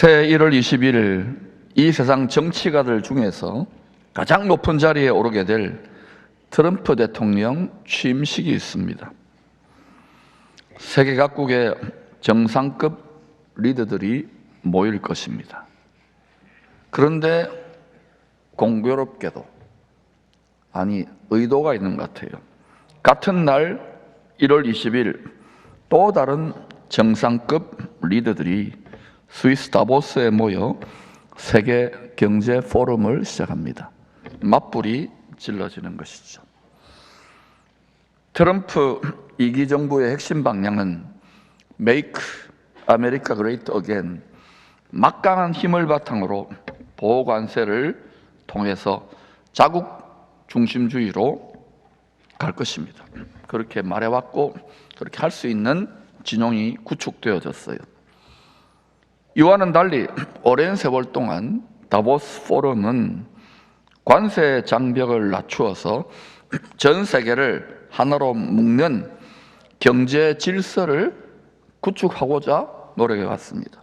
새해 1월 21일 이 세상 정치가들 중에서 가장 높은 자리에 오르게 될 트럼프 대통령 취임식이 있습니다. 세계 각국의 정상급 리더들이 모일 것입니다. 그런데 공교롭게도, 의도가 있는 것 같아요. 같은 날 1월 20일 또 다른 정상급 리더들이 스위스 다보스에 모여 세계 경제 포럼을 시작합니다. 맞불이 질러지는 것이죠. 트럼프 2기 정부의 핵심 방향은 Make America Great Again, 막강한 힘을 바탕으로 보호 관세를 통해서 자국 중심주의로 갈 것입니다. 그렇게 말해왔고 그렇게 할 수 있는 진영이 구축되어졌어요. 이와는 달리 오랜 세월 동안 다보스 포럼은 관세 장벽을 낮추어서 전 세계를 하나로 묶는 경제 질서를 구축하고자 노력해 왔습니다.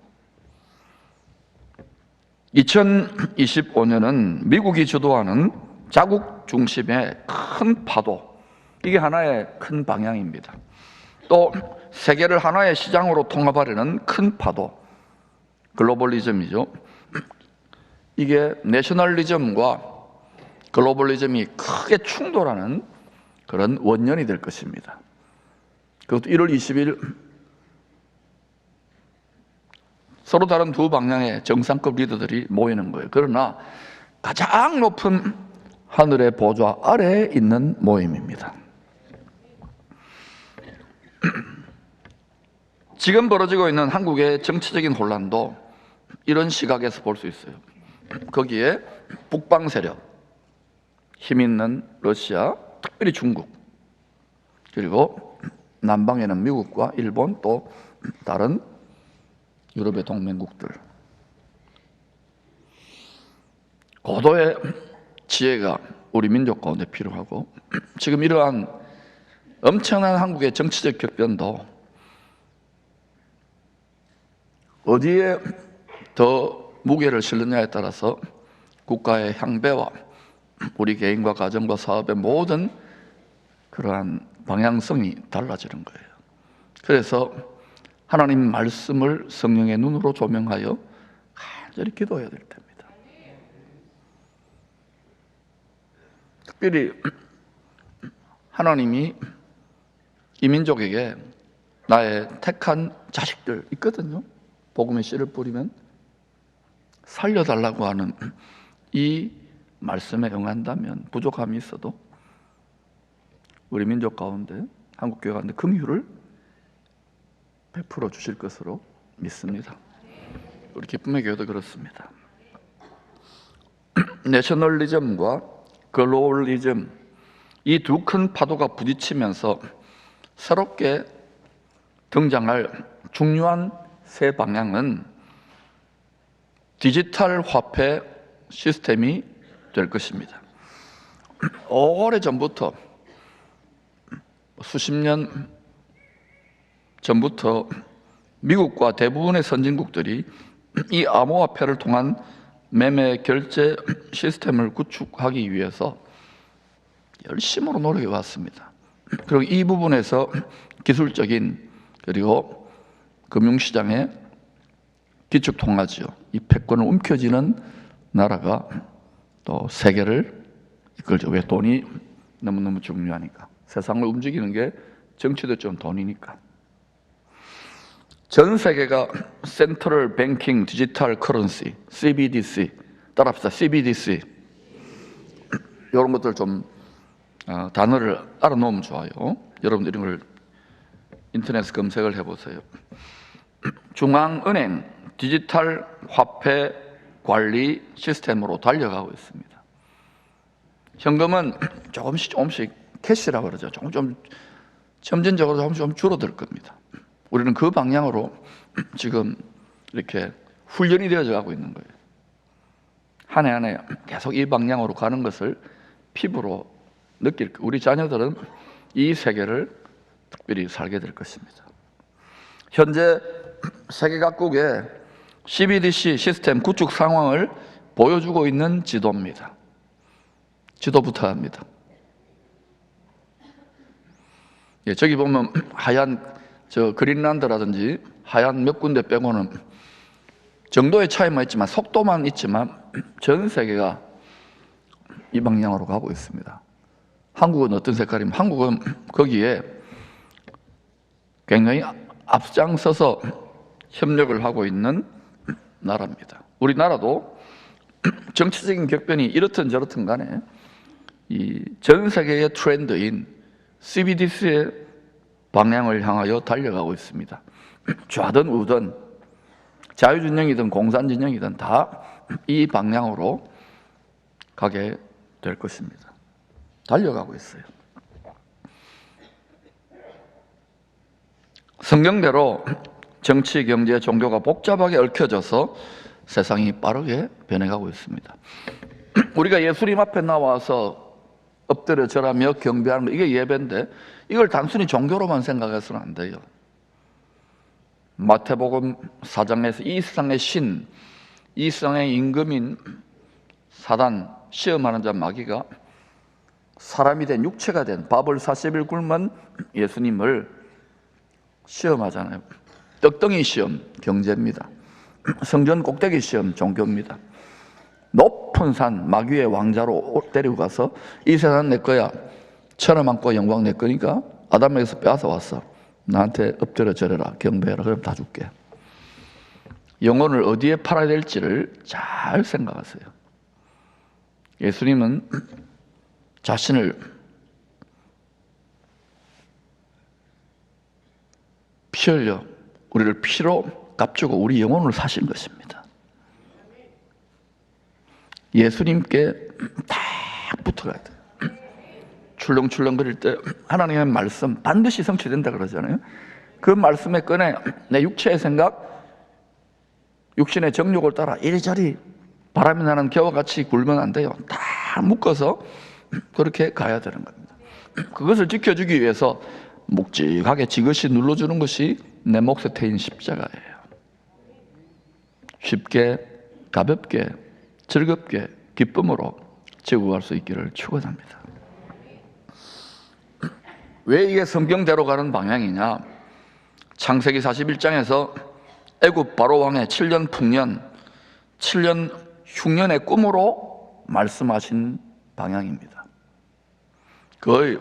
2025년은 미국이 주도하는 자국 중심의 큰 파도, 이게 하나의 큰 방향입니다. 또 세계를 하나의 시장으로 통합하려는 큰 파도, 글로벌리즘이죠. 이게 내셔널리즘과 글로벌리즘이 크게 충돌하는 그런 원년이 될 것입니다. 그것도 1월 20일 서로 다른 두 방향의 정상급 리더들이 모이는 거예요. 그러나 가장 높은 하늘의 보좌 아래에 있는 모임입니다. 지금 벌어지고 있는 한국의 정치적인 혼란도 이런 시각에서 볼 수 있어요. 거기에 북방 세력, 힘 있는 러시아, 특별히 중국, 그리고 남방에는 미국과 일본, 또 다른 유럽의 동맹국들, 고도의 지혜가 우리 민족 가운데 필요하고, 지금 이러한 엄청난 한국의 정치적 격변도 어디에 더 무게를 실느냐에 따라서 국가의 향배와 우리 개인과 가정과 사업의 모든 그러한 방향성이 달라지는 거예요. 그래서 하나님 말씀을 성령의 눈으로 조명하여 간절히 기도해야 될 때입니다. 특별히 하나님이 이 민족에게 나의 택한 자식들 있거든요. 복음의 씨를 뿌리면 살려달라고 하는 이 말씀에 응한다면, 부족함이 있어도 우리 민족 가운데, 한국교회 가운데 긍휼을 베풀어 주실 것으로 믿습니다. 우리 기쁨의 교회도 그렇습니다. 내셔널리즘과 글로벌리즘, 이 두 큰 파도가 부딪히면서 새롭게 등장할 중요한 새 방향은 디지털 화폐 시스템이 될 것입니다. 오래전부터, 수십 년 전부터 미국과 대부분의 선진국들이 이 암호화폐를 통한 매매 결제 시스템을 구축하기 위해서 열심으로 노력해 왔습니다. 그리고 이 부분에서 기술적인, 그리고 금융시장의 기축통화지요, 이 패권을 움켜쥐는 나라가 또 세계를 이끌죠. 왜? 돈이 너무너무 중요하니까. 세상을 움직이는 게 정치도 좀 돈이니까. 전 세계가 센트럴 뱅킹 디지털 커런시, CBDC, 따라합시다. CBDC. 이런 것들 좀 단어를 알아놓으면 좋아요. 여러분들 이런 걸 인터넷에 검색을 해보세요. 중앙은행 디지털 화폐 관리 시스템으로 달려가고 있습니다. 현금은 조금씩 캐시라고 그러죠. 조금 점진적으로 조금 줄어들 겁니다. 우리는 그 방향으로 지금 이렇게 훈련이 되어져 가고 있는 거예요. 한 해 한 해 계속 이 방향으로 가는 것을 피부로 느낄 거예요. 우리 자녀들은 이 세계를 특별히 살게 될 것입니다. 현재 세계 각국의 CBDC 시스템 구축 상황을 보여주고 있는 지도입니다. 지도부터 합니다. 예, 저기 보면 하얀 그린란드라든지 하얀 몇 군데 빼고는 정도의 차이만 있지만 속도만 있지만 전 세계가 이 방향으로 가고 있습니다. 한국은 어떤 색깔이면 한국은 거기에 굉장히 앞장서서 협력을 하고 있는 나라입니다. 우리나라도 정치적인 격변이 이렇든 저렇든 간에 이 전 세계의 트렌드인 CBDC의 방향을 향하여 달려가고 있습니다. 좌든 우든 자유진영이든 공산진영이든 다 이 방향으로 가게 될 것입니다. 달려가고 있어요. 성경대로 정치, 경제, 종교가 복잡하게 얽혀져서 세상이 빠르게 변해가고 있습니다. 우리가 예수님 앞에 나와서 엎드려 절하며 경배하는 거, 이게 예배인데 이걸 단순히 종교로만 생각해서는 안 돼요. 마태복음 4장에서 이 세상의 신, 이 세상의 임금인 사단, 시험하는 자 마귀가 사람이 된 육체가 된 밥을 40일 굶은 예수님을 시험하잖아요. 떡덩이 시험, 경제입니다. 성전 꼭대기 시험, 종교입니다. 높은 산, 마귀의 왕자로 데리고 가서 이 세상은 내 거야, 천하만고 영광 내 거니까 아담에게서 빼앗아 왔어, 나한테 엎드려 절해라, 경배해라, 그럼 다 줄게. 영혼을 어디에 팔아야 될지를 잘 생각하세요. 예수님은 자신을 피 흘려 우리를 피로 값주고 우리 영혼을 사신 것입니다. 예수님께 딱 붙어가야 돼요. 출렁출렁거릴 때 하나님의 말씀 반드시 성취된다 그러잖아요. 그 말씀에 꺼내 내 육체의 생각, 육신의 정욕을 따라 이리저리 바람이 나는 개와 같이 굴면 안 돼요. 다 묶어서 그렇게 가야 되는 겁니다. 그것을 지켜주기 위해서 묵직하게 지그시 눌러주는 것이 내 몫에 태인 십자가예요. 쉽게, 가볍게, 즐겁게, 기쁨으로 지고 갈 수 있기를 축원합니다. 왜 이게 성경대로 가는 방향이냐? 창세기 41장에서 애굽 바로 왕의 7년 풍년, 7년 흉년의 꿈으로 말씀하신 방향입니다. 거의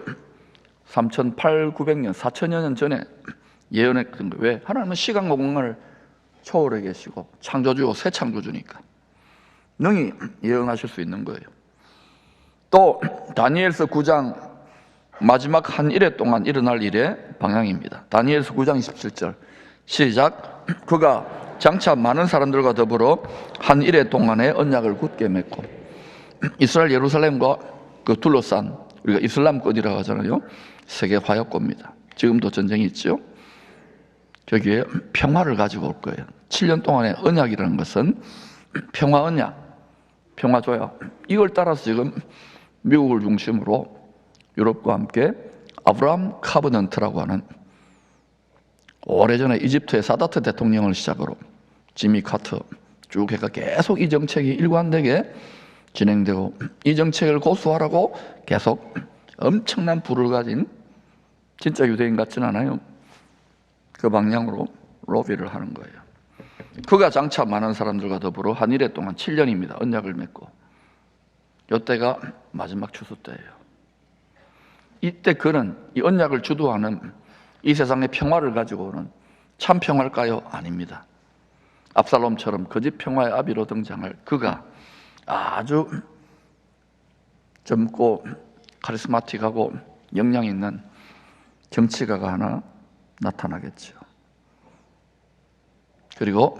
3,800~900년, 4,000여 년 전에 예언했던 거예요. 왜? 하나님은 시간 공간을 초월해 계시고 창조주고 새 창조주니까 능히 예언하실 수 있는 거예요. 또 다니엘서 9장 마지막 한 일해 동안 일어날 일의 방향입니다. 다니엘서 9장 27절 시작. 그가 장차 많은 사람들과 더불어 한 일해 동안의 언약을 굳게 맺고 이스라엘 예루살렘과 그 둘러싼, 우리가 이슬람권이라고 하잖아요, 세계 화약고입니다. 지금도 전쟁이 있죠. 저기에 평화를 가지고 올 거예요. 7년 동안의 언약이라는 것은 평화 언약, 평화 조약, 이걸 따라서 지금 미국을 중심으로 유럽과 함께 아브라함 카버넌트라고 하는, 오래전에 이집트의 사다트 대통령을 시작으로 지미 카터 쭉 해가 계속 이 정책이 일관되게 진행되고, 이 정책을 고수하라고 계속 엄청난 부를 가진, 진짜 유대인 같지는 않아요, 그 방향으로 로비를 하는 거예요. 그가 장차 많은 사람들과 더불어 한 일해 동안 7년입니다. 언약을 맺고, 이때가 마지막 추수 때예요. 이때 그는 이 언약을 주도하는, 이 세상의 평화를 가지고 오는 참 평화일까요? 아닙니다. 압살롬처럼 거짓 평화의 아비로 등장할 그가 아주 젊고 카리스마틱하고 역량 있는 정치가가 하나 나타나겠죠. 그리고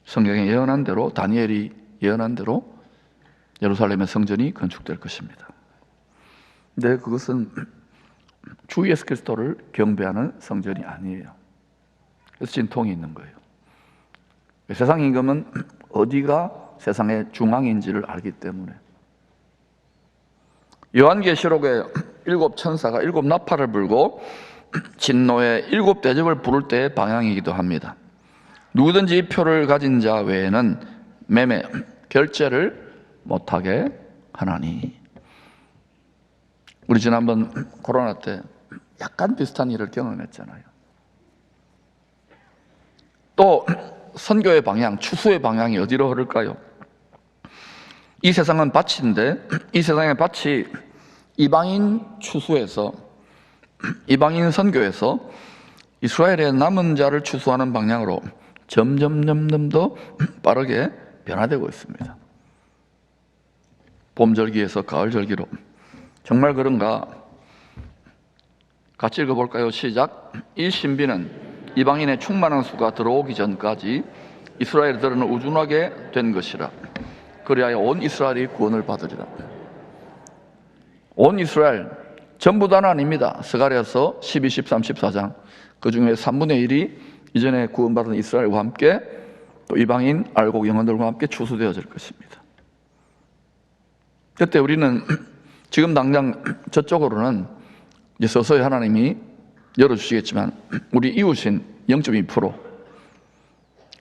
성경에 예언한 대로, 다니엘이 예언한 대로 예루살렘의 성전이 건축될 것입니다. 근데 그것은 주 예수 그리스도를 경배하는 성전이 아니에요. 그래서 진통이 있는 거예요. 세상 임금은 어디가 세상의 중앙인지를 알기 때문에. 요한계시록에 7 천사가 7 나팔을 불고 진노의 7 대접을 부를 때의 방향이기도 합니다. 누구든지 이 표를 가진 자 외에는 매매, 결제를 못하게 하나니. 우리 지난번 코로나 때 약간 비슷한 일을 경험했잖아요. 또 선교의 방향, 추수의 방향이 어디로 흐를까요? 이 세상은 밭인데 이 세상의 밭이 이방인 추수에서, 이방인 선교에서 이스라엘의 남은 자를 추수하는 방향으로 점점 더 빠르게 변화되고 있습니다. 봄절기에서 가을절기로. 정말 그런가? 같이 읽어볼까요? 시작. 이 신비는 이방인의 충만한 수가 들어오기 전까지 이스라엘들은 우둔하게 된 것이라. 그리하여 온 이스라엘이 구원을 받으리라. 온 이스라엘 전부 다는 아닙니다. 스가랴서 12, 13, 14장 그 중에 3분의 1이 이전에 구원받은 이스라엘과 함께 또 이방인 알곡 영혼들과 함께 추수되어질 것입니다. 그때 우리는 지금 당장 저쪽으로는 이제 서서히 하나님이 열어주시겠지만 우리 이웃인 0.2%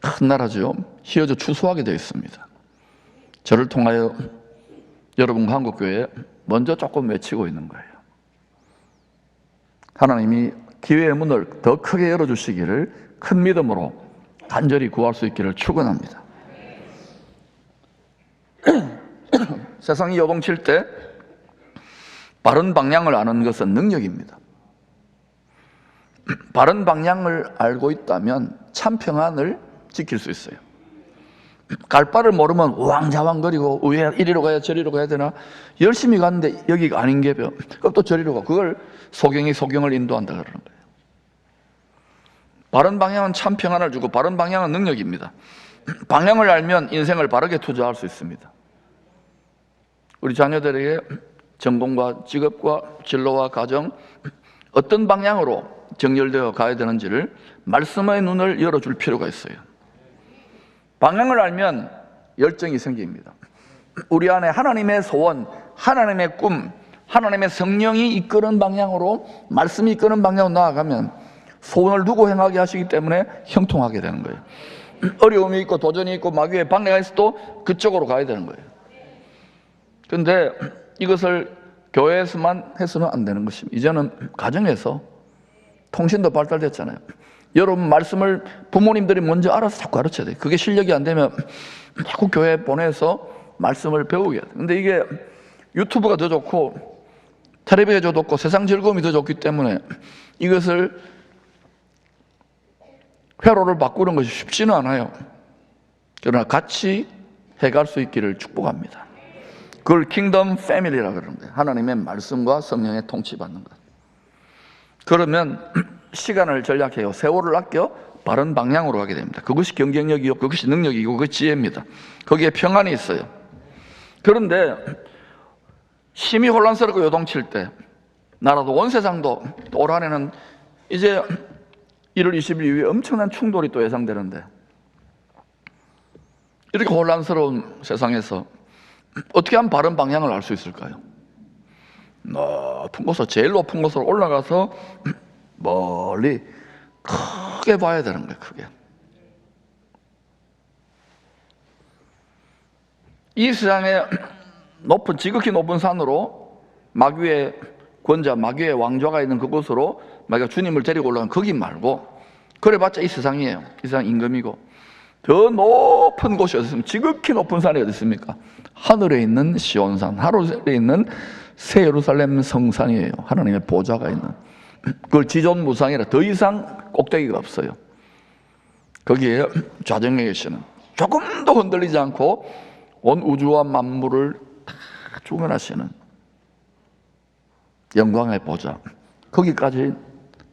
큰 나라죠. 휘어져 추수하게 되어 있습니다. 저를 통하여 여러분과 한국교회에 먼저 조금 외치고 있는 거예요. 하나님이 기회의 문을 더 크게 열어주시기를 큰 믿음으로 간절히 구할 수 있기를 축원합니다. 세상이 요동칠 때 바른 방향을 아는 것은 능력입니다. 바른 방향을 알고 있다면 참 평안을 지킬 수 있어요. 갈 바를 모르면 우왕좌왕거리고 왜 이리로 가야 저리로 가야 되나, 열심히 갔는데 여기가 아닌 게 그럼 또 저리로 가. 그걸 소경이 소경을 인도한다 그러는 거예요. 바른 방향은 참 평안을 주고 바른 방향은 능력입니다. 방향을 알면 인생을 바르게 투자할 수 있습니다. 우리 자녀들에게 전공과 직업과 진로와 가정 어떤 방향으로 정렬되어 가야 되는지를 말씀의 눈을 열어줄 필요가 있어요. 방향을 알면 열정이 생깁니다. 우리 안에 하나님의 소원, 하나님의 꿈, 하나님의 성령이 이끄는 방향으로, 말씀이 이끄는 방향으로 나아가면 소원을 두고 행하게 하시기 때문에 형통하게 되는 거예요. 어려움이 있고 도전이 있고 마귀의 방해가 있어도 그쪽으로 가야 되는 거예요. 그런데 이것을 교회에서만 해서는 안 되는 것입니다. 이제는 가정에서, 통신도 발달됐잖아요. 여러분 말씀을 부모님들이 먼저 알아서 자꾸 가르쳐야 돼요. 그게 실력이 안 되면 자꾸 교회에 보내서 말씀을 배우게 돼요. 근데 이게 유튜브가 더 좋고 텔레비가 더 좋고 세상 즐거움이 더 좋기 때문에 이것을 회로를 바꾸는 것이 쉽지는 않아요. 그러나 같이 해갈 수 있기를 축복합니다. 그걸 킹덤 패밀리라고 그러는 거예요. 하나님의 말씀과 성령의 통치받는 것. 그러면 시간을 전략해요. 세월을 아껴 바른 방향으로 가게 됩니다. 그것이 경쟁력이요, 그것이 능력이고 그것이 지혜입니다. 거기에 평안이 있어요. 그런데 심히 혼란스럽고 요동칠 때 나라도 온 세상도 또 올 한해는 이제 1월 20일 이후에 엄청난 충돌이 또 예상되는데 이렇게 혼란스러운 세상에서 어떻게 하면 바른 방향을 알 수 있을까요? 높은 곳으로, 제일 높은 곳으로 올라가서 멀리 크게 봐야 되는 거예요. 크게. 이 세상에 높은, 지극히 높은 산으로 마귀의 권자, 마귀의 왕좌가 있는 그곳으로 마귀가 주님을 데리고 올라간 거기 말고, 그래봤자 이 세상이에요. 이 세상 임금이고. 더 높은 곳이 어디 있습니까? 지극히 높은 산이 어디 있습니까? 하늘에 있는 시온산, 하늘에 있는 새 예루살렘 성산이에요. 하나님의 보좌가 있는. 그걸 지존무상이라 더 이상 꼭대기가 없어요. 거기에 좌정에 계시는, 조금도 흔들리지 않고 온 우주와 만물을 다 주관하시는 영광의 보좌, 거기까지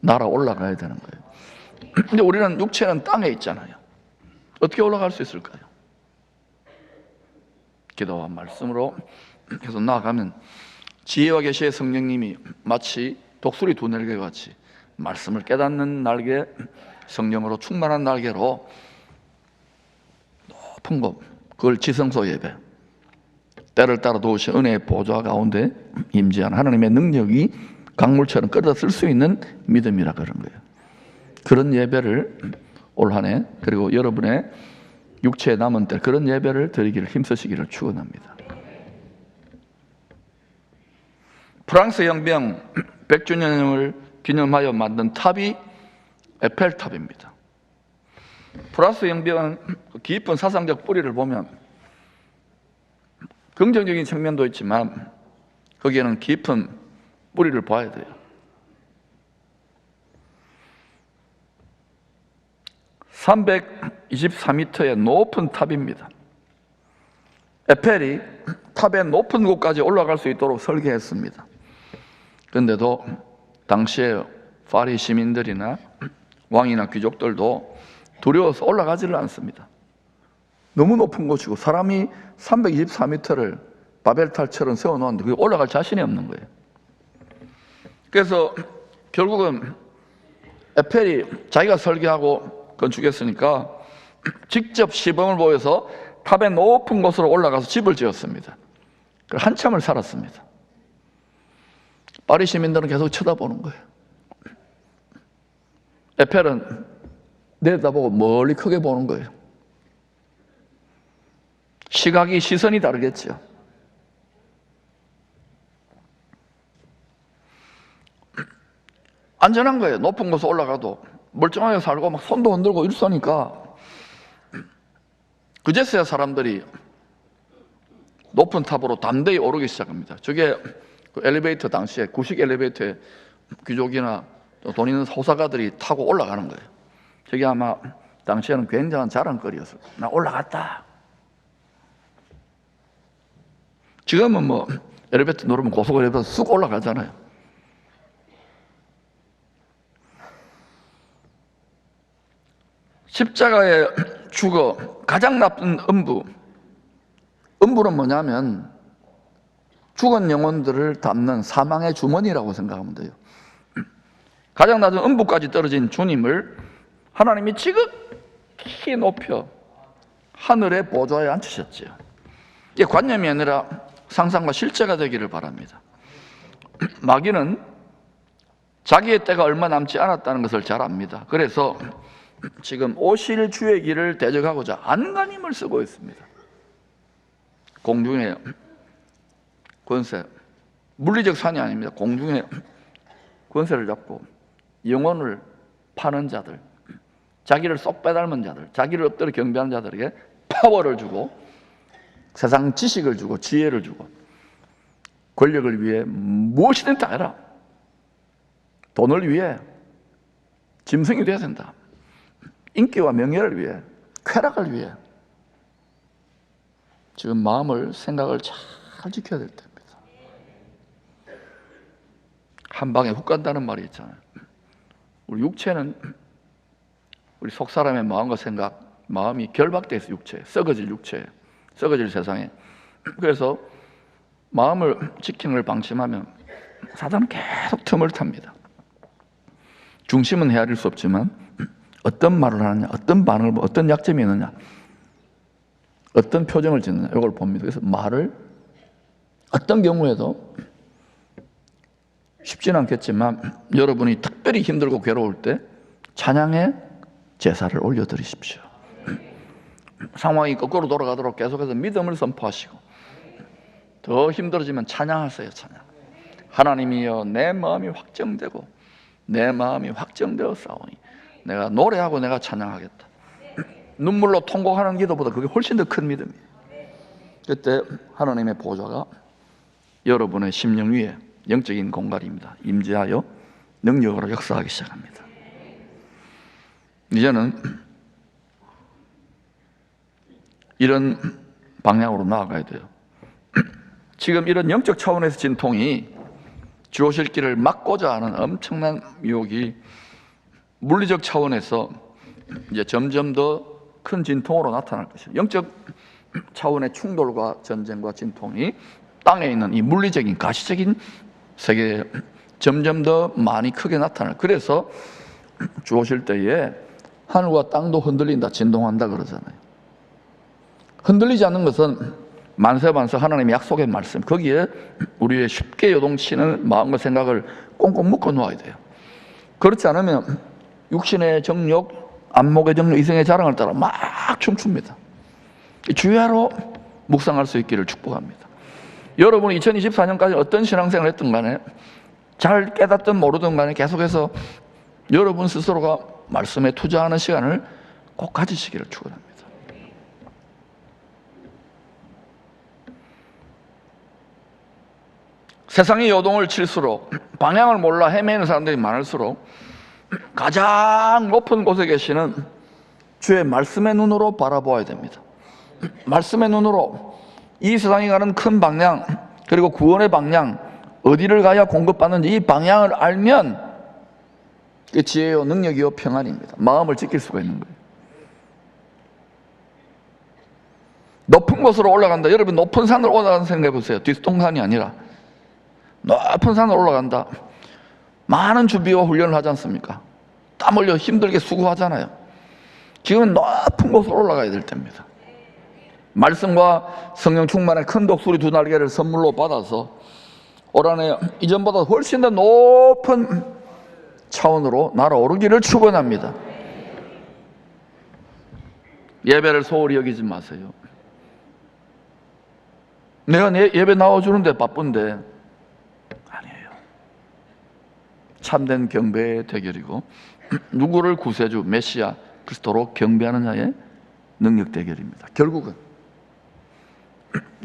날아 올라가야 되는 거예요. 근데 우리는 육체는 땅에 있잖아요. 어떻게 올라갈 수 있을까요? 기도와 말씀으로 계속 나아가면 지혜와 계시의 성령님이 마치 독수리 두 날개 같이 말씀을 깨닫는 날개, 성령으로 충만한 날개로 높은 곳, 그걸 지성소 예배, 때를 따라 도우신 은혜의 보좌 가운데 임재한 하나님의 능력이 강물처럼 끌어다 쓸 수 있는 믿음이라 그런 거예요. 그런 예배를 올 한 해, 그리고 여러분의 육체의 남은 때 그런 예배를 드리기를 힘쓰시기를 축원합니다. 프랑스 혁명 100주년을 기념하여 만든 탑이 에펠탑입니다. 프랑스 혁명은 깊은 사상적 뿌리를 보면 긍정적인 측면도 있지만 거기에는 깊은 뿌리를 봐야 돼요. 324m의 높은 탑입니다. 에펠이 탑의 높은 곳까지 올라갈 수 있도록 설계했습니다. 그런데도 당시에 파리 시민들이나 왕이나 귀족들도 두려워서 올라가지를 않습니다. 너무 높은 곳이고 사람이 324m를 바벨탑처럼 세워놓았는데 그게 올라갈 자신이 없는 거예요. 그래서 결국은 에펠이 자기가 설계하고 건축했으니까 직접 시범을 보여서 탑의 높은 곳으로 올라가서 집을 지었습니다. 한참을 살았습니다. 파리 시민들은 계속 쳐다보는 거예요. 에펠은 내다보고 멀리 크게 보는 거예요. 시선이 다르겠죠. 안전한 거예요. 높은 곳에 올라가도 멀쩡하게 살고 막 손도 흔들고 이러니까 그제서야 사람들이 높은 탑으로 담대히 오르기 시작합니다. 저게 그 엘리베이터 당시에 구식 엘리베이터에 귀족이나 돈 있는 호사가들이 타고 올라가는 거예요. 저게 아마 당시에는 굉장한 자랑거리였어요. 나 올라갔다. 지금은 뭐 엘리베이터 누르면 고속 엘리베이터 쑥 올라가잖아요. 십자가에 죽어 가장 나쁜 음부는 뭐냐면 죽은 영혼들을 담는 사망의 주머니라고 생각하면 돼요. 가장 낮은 음부까지 떨어진 주님을 하나님이 지극히 높여 하늘의 보좌에 앉히셨죠. 이게 관념이 아니라 상상과 실제가 되기를 바랍니다. 마귀는 자기의 때가 얼마 남지 않았다는 것을 잘 압니다. 그래서 지금 오실 주의 길을 대적하고자 안간힘을 쓰고 있습니다. 공중의 권세, 물리적 산이 아닙니다. 공중의 권세를 잡고 영혼을 파는 자들, 자기를 쏙 빼닮은 자들, 자기를 엎드려 경배하는 자들에게 파워를 주고 세상 지식을 주고 지혜를 주고 권력을 위해 무엇이든 다 해라. 돈을 위해 짐승이 되어야 된다. 인기와 명예를 위해, 쾌락을 위해 지금 마음을, 생각을 잘 지켜야 될 때입니다. 한 방에 훅 간다는 말이 있잖아요. 우리 육체는 우리 속 사람의 마음과 생각, 마음이 결박되어 있어요. 육체에, 썩어질 육체에, 썩어질 세상에. 그래서 마음을 지키는 걸 방심하면 사단은 계속 틈을 탑니다. 중심은 헤아릴 수 없지만 어떤 말을 하느냐, 어떤 반응을, 어떤 약점이 있느냐, 어떤 표정을 짓느냐, 이걸 봅니다. 그래서 말을 어떤 경우에도 쉽지는 않겠지만 여러분이 특별히 힘들고 괴로울 때 찬양의 제사를 올려드리십시오. 상황이 거꾸로 돌아가도록 계속해서 믿음을 선포하시고 더 힘들어지면 찬양하세요. 찬양. 하나님이여, 내 마음이 확정되고 내 마음이 확정되었사오니 내가 노래하고 내가 찬양하겠다. 눈물로 통곡하는 기도보다 그게 훨씬 더 큰 믿음이에요. 그때 하나님의 보좌가 여러분의 심령 위에 영적인 공간입니다. 임재하여 능력으로 역사하기 시작합니다. 이제는 이런 방향으로 나아가야 돼요. 지금 이런 영적 차원에서 진통이 주 오실 길을 막고자 하는 엄청난 유혹이 물리적 차원에서 이제 점점 더 큰 진통으로 나타날 것이에요. 영적 차원의 충돌과 전쟁과 진통이 땅에 있는 이 물리적인 가시적인 세계에 점점 더 많이 크게 나타날. 그래서 주 오실 때에 하늘과 땅도 흔들린다, 진동한다 그러잖아요. 흔들리지 않는 것은 만세만세 하나님의 약속의 말씀, 거기에 우리의 쉽게 요동치는 마음과 생각을 꽁꽁 묶어 놓아야 돼요. 그렇지 않으면 육신의 정욕, 안목의 정로 이성의 자랑을 따라 막 춤춥니다. 주야로 묵상할 수 있기를 축복합니다. 여러분이 2024년까지 어떤 신앙생활을 했든 간에 잘 깨닫든 모르든 간에 계속해서 여러분 스스로가 말씀에 투자하는 시간을 꼭 가지시기를 축원합니다. 세상이 요동을 칠수록 방향을 몰라 헤매는 사람들이 많을수록 가장 높은 곳에 계시는 주의 말씀의 눈으로 바라보아야 됩니다. 말씀의 눈으로 이 세상이 가는 큰 방향, 그리고 구원의 방향, 어디를 가야 공급받는지 이 방향을 알면 그 지혜요 능력이요 평안입니다. 마음을 지킬 수가 있는 거예요. 높은 곳으로 올라간다. 여러분 높은 산으로 올라가는 생각해 보세요. 뒤통산이 아니라 높은 산으로 올라간다. 많은 준비와 훈련을 하지 않습니까? 땀 흘려 힘들게 수고하잖아요. 지금은 높은 곳으로 올라가야 될 때입니다. 말씀과 성령 충만의 큰 독수리 2날개를 선물로 받아서 올 한해 이전보다 훨씬 더 높은 차원으로 날아오르기를 축원합니다. 예배를 소홀히 여기지 마세요. 내가 예배 나와주는데 바쁜데 아니에요. 참된 경배의 대결이고 누구를 구세주 메시아 그리스도로 경배하는 자의 능력 대결입니다. 결국은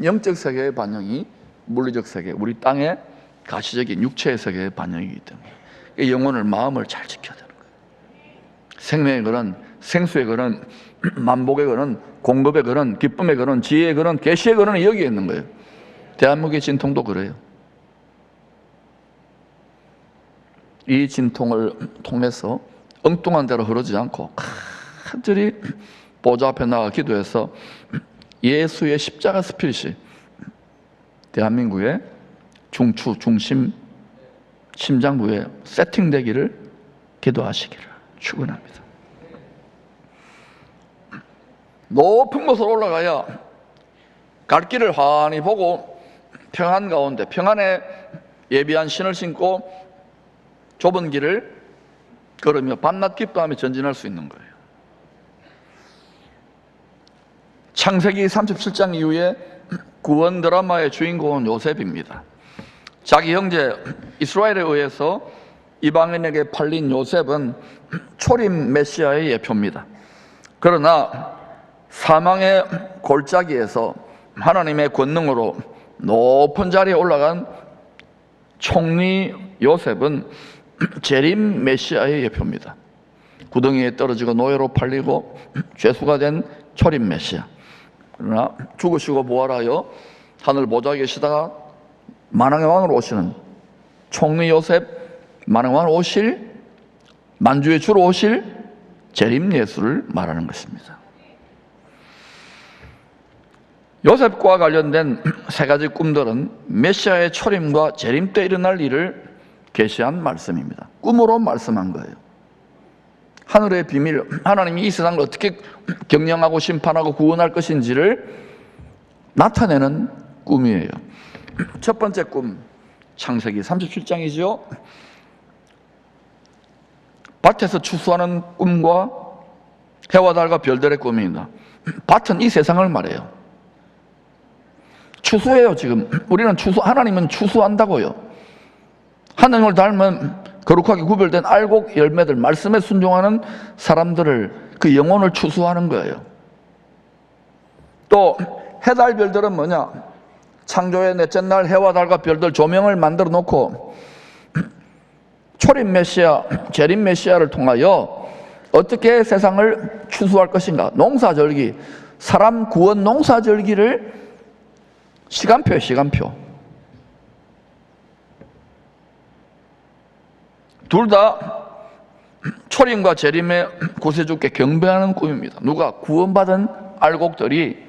영적 세계의 반영이 물리적 세계, 우리 땅의 가시적인 육체의 세계의 반영이기 때문에 영혼을, 마음을 잘 지켜야 되는 거예요. 생명의 근원, 생수의 근원, 만복의 근원, 공급의 근원, 기쁨의 근원, 지혜의 근원, 계시의 근원이 여기에 있는 거예요. 대한민국의 진통도 그래요. 이 진통을 통해서 엉뚱한 대로 흐르지 않고 간절히 보좌 앞에 나가 기도해서 예수의 십자가 스피릿이 대한민국의 중추, 중심, 심장부에 세팅되기를 기도하시기를 축원합니다. 높은 곳으로 올라가야 갈 길을 환히 보고 평안 가운데 평안에 예비한 신을 신고 좁은 길을 걸으며 밤낮 기뻐하며 전진할 수 있는 거예요. 창세기 37장 이후에 구원 드라마의 주인공은 요셉입니다. 자기 형제 이스라엘에 의해서 이방인에게 팔린 요셉은 초림 메시아의 예표입니다. 그러나 사망의 골짜기에서 하나님의 권능으로 높은 자리에 올라간 총리 요셉은 재림 메시아의 예표입니다. 구덩이에 떨어지고 노예로 팔리고 죄수가 된 초림 메시아. 그러나 죽으시고 부활하여 하늘 보좌에 계시다가 만왕의 왕으로 오시는 총리 요셉, 만왕의 왕으로 오실, 만주의 주로 오실 재림 예수를 말하는 것입니다. 요셉과 관련된 세 가지 꿈들은 메시아의 초림과 재림 때 일어날 일을 계시한 말씀입니다. 꿈으로 말씀한 거예요. 하늘의 비밀, 하나님이 이 세상을 어떻게 경영하고 심판하고 구원할 것인지를 나타내는 꿈이에요. 첫 번째 꿈, 창세기 37장이죠. 밭에서 추수하는 꿈과 해와 달과 별들의 꿈입니다. 밭은 이 세상을 말해요. 추수해요. 지금 우리는 하나님은 추수한다고요. 하나님을 닮은 거룩하게 구별된 알곡 열매들, 말씀에 순종하는 사람들을, 그 영혼을 추수하는 거예요. 또 해달 별들은 뭐냐? 창조의 넷째 날 해와 달과 별들 조명을 만들어 놓고 초림 메시아, 재림 메시아를 통하여 어떻게 세상을 추수할 것인가? 농사절기, 사람 구원 농사절기를 시간표에 시간표. 둘 다 초림과 재림의 구세주께 경배하는 꿈입니다. 누가? 구원받은 알곡들이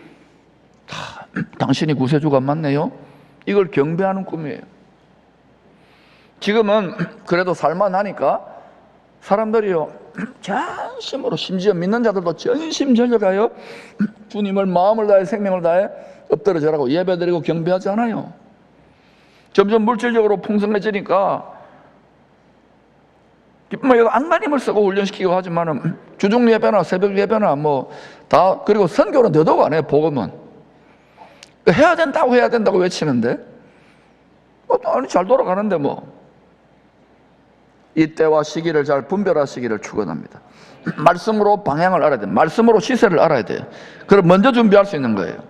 다 당신이 구세주가 맞네요. 이걸 경배하는 꿈이에요. 지금은 그래도 살만하니까 사람들이요 전심으로, 심지어 믿는 자들도 전심전력하여 주님을 마음을 다해 생명을 다해 엎드려 절하고 예배드리고 경배하지 않아요. 점점 물질적으로 풍성해지니까 뭐 안간힘을 쓰고 훈련시키고 하지만은 주중 예배나 새벽 예배나 뭐 다, 그리고 선교는 더더욱 안 해요. 복음은 해야 된다고 외치는데 아니 잘 돌아가는데 뭐. 이때와 시기를 잘 분별하시기를 축원합니다. 말씀으로 방향을 알아야 돼요. 말씀으로 시세를 알아야 돼요. 그럼 먼저 준비할 수 있는 거예요.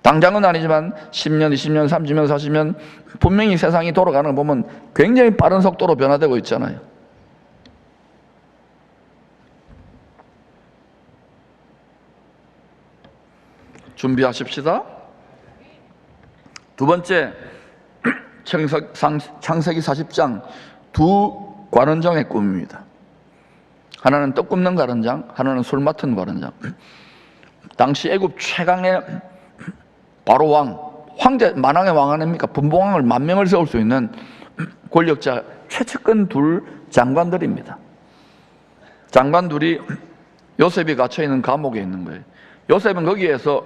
당장은 아니지만 10년, 20년, 30년, 40년 분명히 세상이 돌아가는 거 보면 굉장히 빠른 속도로 변화되고 있잖아요. 준비하십시다. 두 번째, 창세기 40장 두 관원장의 꿈입니다. 하나는 떡 굽는 관원장, 하나는 술 맡은 관원장. 당시 애굽 최강의 바로 황제 만왕의 왕 아닙니까? 분봉왕을 10,000명을 세울 수 있는 권력자 최측근 둘 장관들입니다. 장관 둘이 요셉이 갇혀있는 감옥에 있는 거예요. 요셉은 거기에서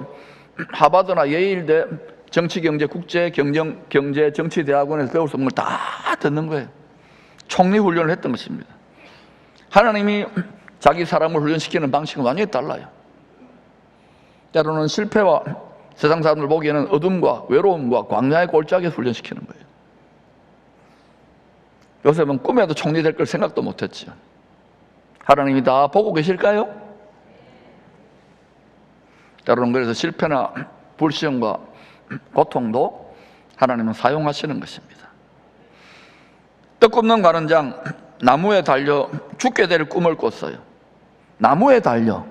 하버드나 예일대 정치경제 국제경제 정치대학원에서 배울 수 없는 걸 다 듣는 거예요. 총리훈련을 했던 것입니다. 하나님이 자기 사람을 훈련시키는 방식은 완전히 달라요. 때로는 실패와 세상 사람들 보기에는 어둠과 외로움과 광야의 골짜기에서 훈련시키는 거예요. 요셉은 꿈에도 총리 될 걸 생각도 못했죠. 하나님이 다 보고 계실까요? 때로는 그래서 실패나 불시험과 고통도 하나님은 사용하시는 것입니다. 떡 굽는 관원장, 나무에 달려 죽게 될 꿈을 꿨어요. 나무에 달려.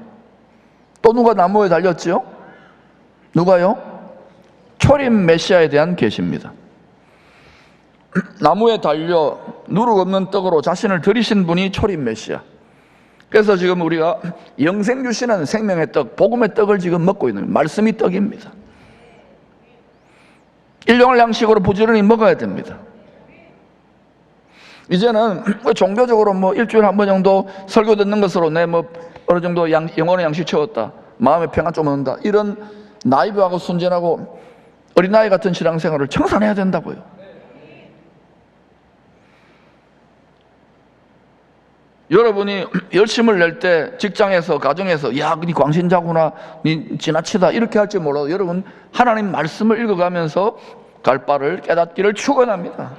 또 누가 나무에 달렸지요? 누가요? 초림 메시아에 대한 계시입니다. 나무에 달려 누룩 없는 떡으로 자신을 들이신 분이 초림 메시아. 그래서 지금 우리가 영생 주시는 생명의 떡, 복음의 떡을 지금 먹고 있는 말씀이 떡입니다. 일용할 양식으로 부지런히 먹어야 됩니다. 이제는 종교적으로 뭐 일주일에 한 번 정도 설교 듣는 것으로 내 뭐 어느 정도 영혼의 양식 채웠다, 마음의 평안 좀 얻는다, 이런 나이브하고 순전하고 어린아이 같은 신앙생활을 청산해야 된다고요. 여러분이 열심을 낼 때 직장에서 가정에서 야, 니 광신자구나, 니 지나치다 이렇게 할지 몰라도 여러분 하나님 말씀을 읽어가면서 갈 바를 깨닫기를 축원합니다.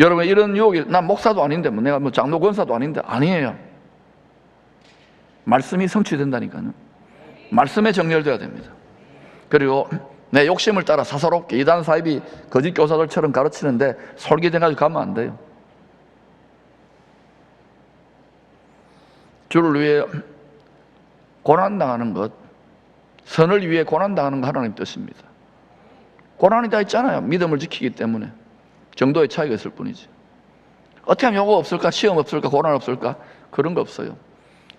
여러분 이런 유혹이, 난 목사도 아닌데 뭐 내가 뭐 장로 권사도 아닌데, 아니에요. 말씀이 성취된다니까요. 말씀에 정렬돼야 됩니다. 그리고 내 욕심을 따라 사사롭게 이단 사입이 거짓 교사들처럼 가르치는데 솔깃해가지고 가면 안 돼요. 주를 위해 고난당하는 것, 선을 위해 고난당하는 거 하나님 뜻입니다. 고난이 다 있잖아요. 믿음을 지키기 때문에. 정도의 차이가 있을 뿐이지. 어떻게 하면 요거 없을까? 시험 없을까? 고난 없을까? 그런 거 없어요.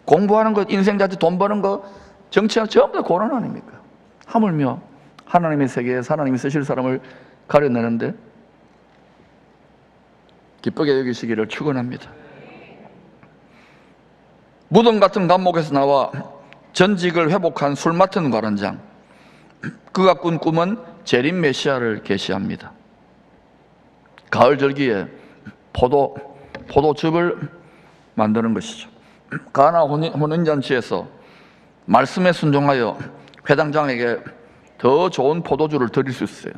공부하는 것, 인생 자체 돈 버는 거, 정치하는 전부 다 고난 아닙니까? 하물며 하나님의 세계에서 하나님이 쓰실 사람을 가려내는데 기쁘게 여기시기를 축원합니다. 무덤 같은 감옥에서 나와 전직을 회복한 술 맡은 관원장, 그가 꾼 꿈은 재림 메시아를 계시합니다. 가을 절기에 포도즙을 만드는 것이죠. 가나 혼인잔치에서 말씀에 순종하여 회당장에게 더 좋은 포도주를 드릴 수 있어요.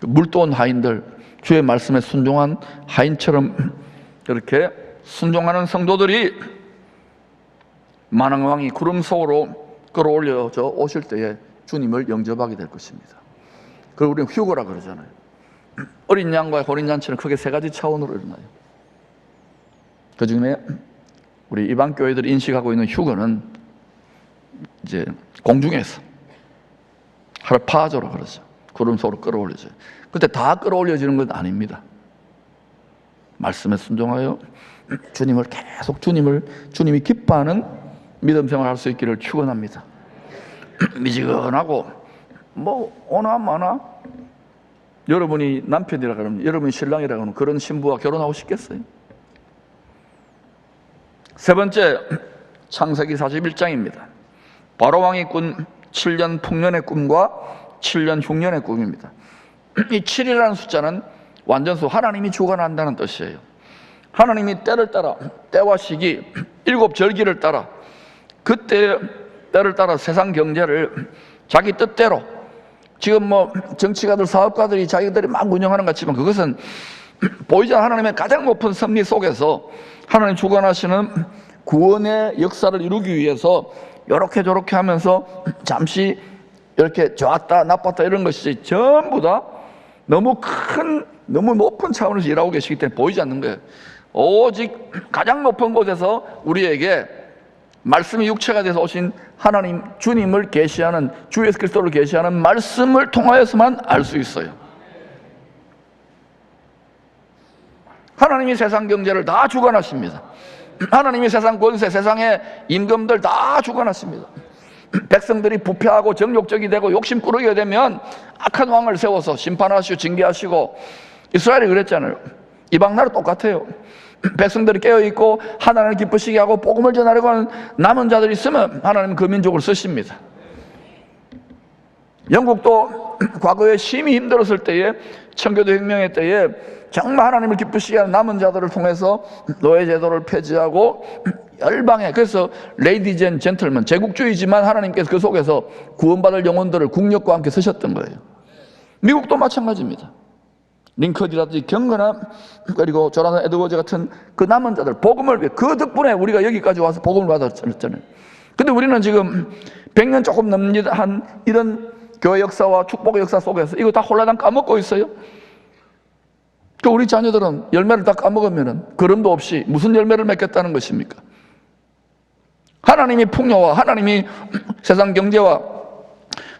물도온 하인들, 주의 말씀에 순종한 하인처럼 이렇게 순종하는 성도들이 만왕왕이 구름 속으로 끌어올려져 오실 때에 주님을 영접하게 될 것입니다. 그걸 우리는 휴거라 그러잖아요. 어린 양과의 혼인잔치는 크게 세 가지 차원으로 일어나요. 그 중에 우리 이방 교회들이 인식하고 있는 휴거는 이제 공중에서 하르파조로 그러죠. 구름 속으로 끌어올려져요. 그때 다 끌어올려지는 건 아닙니다. 말씀에 순종하여 주님을 계속 주님이 기뻐하는 믿음 생활을 할 수 있기를 축원합니다. 미지근하고 뭐 오나 마나 여러분이 남편이라 그러면, 여러분이 신랑이라 그러면 그런 신부와 결혼하고 싶겠어요? 세 번째, 창세기 41장입니다. 바로 왕이 꾼 7년 풍년의 꿈과 7년 흉년의 꿈입니다. 이 7이라는 숫자는 완전수, 하나님이 주관한다는 뜻이에요. 하나님이 때를 따라, 때와 시기, 7절기를 따라, 그때 때를 따라 세상 경제를 자기 뜻대로, 지금 뭐 정치가들, 사업가들이 자기들이 막 운영하는 것 같지만 그것은 보이지 않는 하나님의 가장 높은 섭리 속에서 하나님 주관하시는 구원의 역사를 이루기 위해서 이렇게 저렇게 하면서 잠시 이렇게 좋았다 나빴다 이런 것이 전부 다 너무 높은 차원에서 일하고 계시기 때문에 보이지 않는 거예요. 오직 가장 높은 곳에서 우리에게 말씀이 육체가 돼서 오신 하나님 주님을 계시하는, 주 예수 그리스도를 계시하는 말씀을 통하여서만 알 수 있어요. 하나님이 세상 경제를 다 주관하십니다. 하나님이 세상 권세, 세상의 임금들 다 주관하십니다. 백성들이 부패하고 정욕적이 되고 욕심꾸러기가 되면 악한 왕을 세워서 심판하시고 징계하시고, 이스라엘이 그랬잖아요. 이방 나라 똑같아요. 백성들이 깨어있고 하나님을 기쁘시게 하고 복음을 전하려고 하는 남은 자들이 있으면 하나님은 그 민족을 쓰십니다. 영국도 과거에 심히 힘들었을 때에, 청교도 혁명의 때에 정말 하나님을 기쁘시게 하는 남은 자들을 통해서 노예제도를 폐지하고 열방에, 그래서 레이디즈 앤 젠틀맨, 제국주의지만 하나님께서 그 속에서 구원받을 영혼들을 국력과 함께 쓰셨던 거예요. 미국도 마찬가지입니다. 링컨이라든지 경건함, 그리고 조나단 에드워즈 같은 그 남은 자들, 복음을 위해, 그 덕분에 우리가 여기까지 와서 복음을 받았잖아요. 근데 우리는 지금 100년 조금 넘는 한 이런 교회 역사와 축복의 역사 속에서 이거 다 홀라당 까먹고 있어요. 그 우리 자녀들은 열매를 다 까먹으면 걸음도 없이 무슨 열매를 맺겠다는 것입니까? 하나님이 풍요와 하나님이 세상 경제와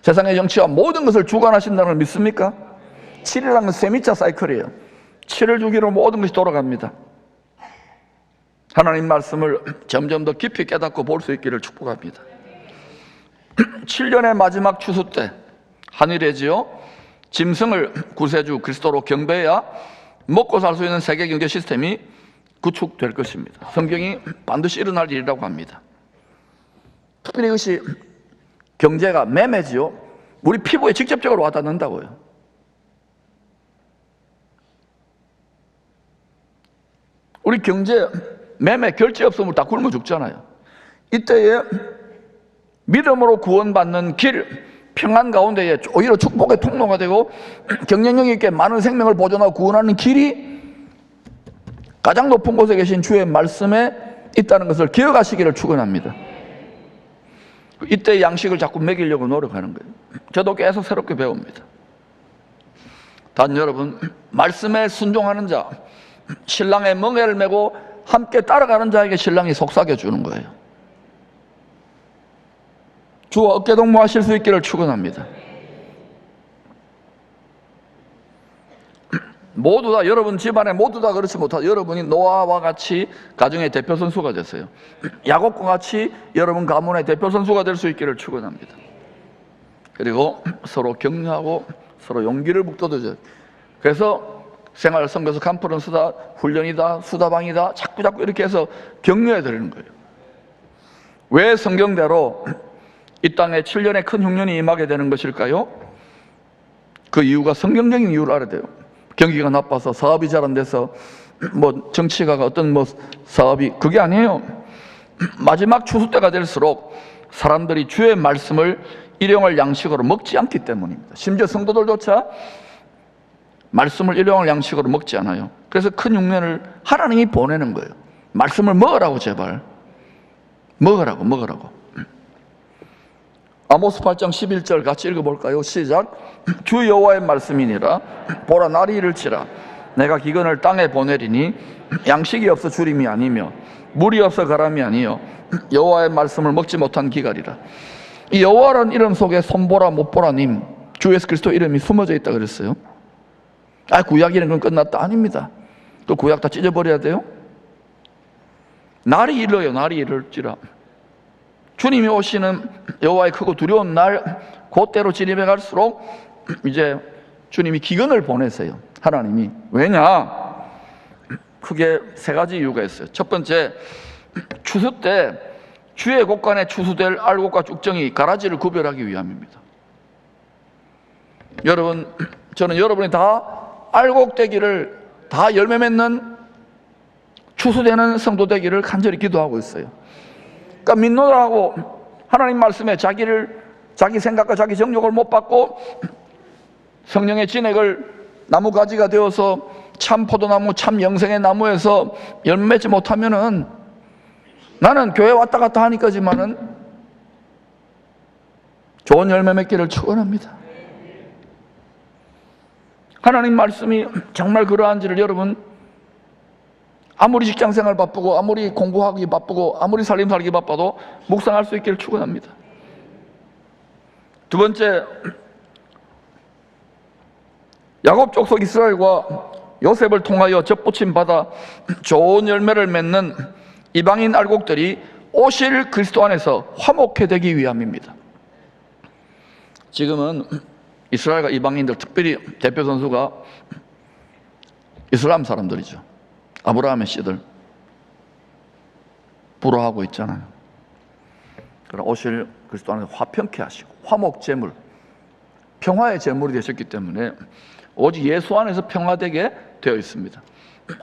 세상의 정치와 모든 것을 주관하신다는 걸 믿습니까? 7이라는 건 세미자 사이클이에요. 7을 주기로 모든 것이 돌아갑니다. 하나님 말씀을 점점 더 깊이 깨닫고 볼 수 있기를 축복합니다. 7년의 마지막 추수 때 하늘에지요 짐승을 구세주 그리스도로 경배해야 먹고 살 수 있는 세계 경제 시스템이 구축될 것입니다. 성경이 반드시 일어날 일이라고 합니다. 특별히 이것이 경제가 매매지요, 우리 피부에 직접적으로 와닿는다고요. 우리 경제, 매매, 결제 없으면 다 굶어 죽잖아요. 이때에 믿음으로 구원받는 길, 평안 가운데에 오히려 축복의 통로가 되고 경쟁력 있게 많은 생명을 보존하고 구원하는 길이 가장 높은 곳에 계신 주의 말씀에 있다는 것을 기억하시기를 축원합니다. 이때 양식을 자꾸 먹이려고 노력하는 거예요. 저도 계속 새롭게 배웁니다. 단 여러분, 말씀에 순종하는 자, 신랑의 멍에를 메고 함께 따라가는 자에게 신랑이 속삭여 주는 거예요. 주와 어깨동무하실 수 있기를 축원합니다. 모두 다, 여러분 집안에 모두 다 그렇지 못하고 여러분이 노아와 같이 가정의 대표 선수가 됐어요. 야곱과 같이 여러분 가문의 대표 선수가 될 수 있기를 축원합니다. 그리고 서로 격려하고 서로 용기를 북돋아줘요. 그래서 생활 선교서 컨퍼런스다, 훈련이다, 수다방이다, 자꾸 이렇게 해서 격려해 드리는 거예요. 왜 성경대로 이 땅에 7년의 큰 흉년이 임하게 되는 것일까요? 그 이유가 성경적인 이유를 알아야 돼요. 경기가 나빠서 사업이 잘 안 돼서 뭐 정치가가 어떤 뭐 사업이, 그게 아니에요. 마지막 추수 때가 될수록 사람들이 주의 말씀을 일용할 양식으로 먹지 않기 때문입니다. 심지어 성도들조차 말씀을 일용할 양식으로 먹지 않아요. 그래서 큰 흉년을 하나님이 보내는 거예요. 말씀을 먹으라고, 제발 먹으라고. 아모스 8장 11절 같이 읽어볼까요? 시작. 주 여호와의 말씀이니라. 보라, 날이 이를지라. 내가 기근을 땅에 보내리니 양식이 없어 주림이 아니며 물이 없어 가람이 아니요 여호와의 말씀을 먹지 못한 기갈이라. 이 여호와라는 이름 속에 손보라 못보라님, 주 예수 그리스도 이름이 숨어져 있다 그랬어요. 구약 이름은 끝났다? 아닙니다. 또 구약 다 찢어버려야 돼요? 날이 이르요, 날이 이를지라. 주님이 오시는 여호와의 크고 두려운 날, 그때로 진입해 갈수록 이제 주님이 기근을 보내세요. 하나님이. 왜냐? 크게 세 가지 이유가 있어요. 첫 번째, 추수 때 주의 곳간에 추수될 알곡과 쭉정이 가라지를 구별하기 위함입니다. 여러분, 저는 여러분이 다 알곡되기를, 다 열매 맺는 추수되는 성도 되기를 간절히 기도하고 있어요. 그러니까 믿노라고 하나님 말씀에 자기 생각과 자기 정욕을 못 받고 성령의 진액을 나무가지가 되어서 참 포도나무, 참 영생의 나무에서 열매 맺지 못하면은, 나는 교회 왔다 갔다 하니까지만은 좋은 열매 맺기를 축원합니다. 하나님 말씀이 정말 그러한지를 여러분, 아무리 직장생활 바쁘고 아무리 공부하기 바쁘고 아무리 살림 살기 바빠도 묵상할 수 있기를 축원합니다. 두 번째, 야곱 족속 이스라엘과 요셉을 통하여 접붙임 받아 좋은 열매를 맺는 이방인 알곡들이 오실 그리스도 안에서 화목해 되기 위함입니다. 지금은 이스라엘과 이방인들, 특별히 대표 선수가 이슬람 사람들이죠. 아브라함의 씨들 부러워하고 있잖아요. 그러나 오실 그리스도 안에서 화평케 하시고 화목 제물, 평화의 제물이 되셨기 때문에 오직 예수 안에서 평화되게 되어 있습니다.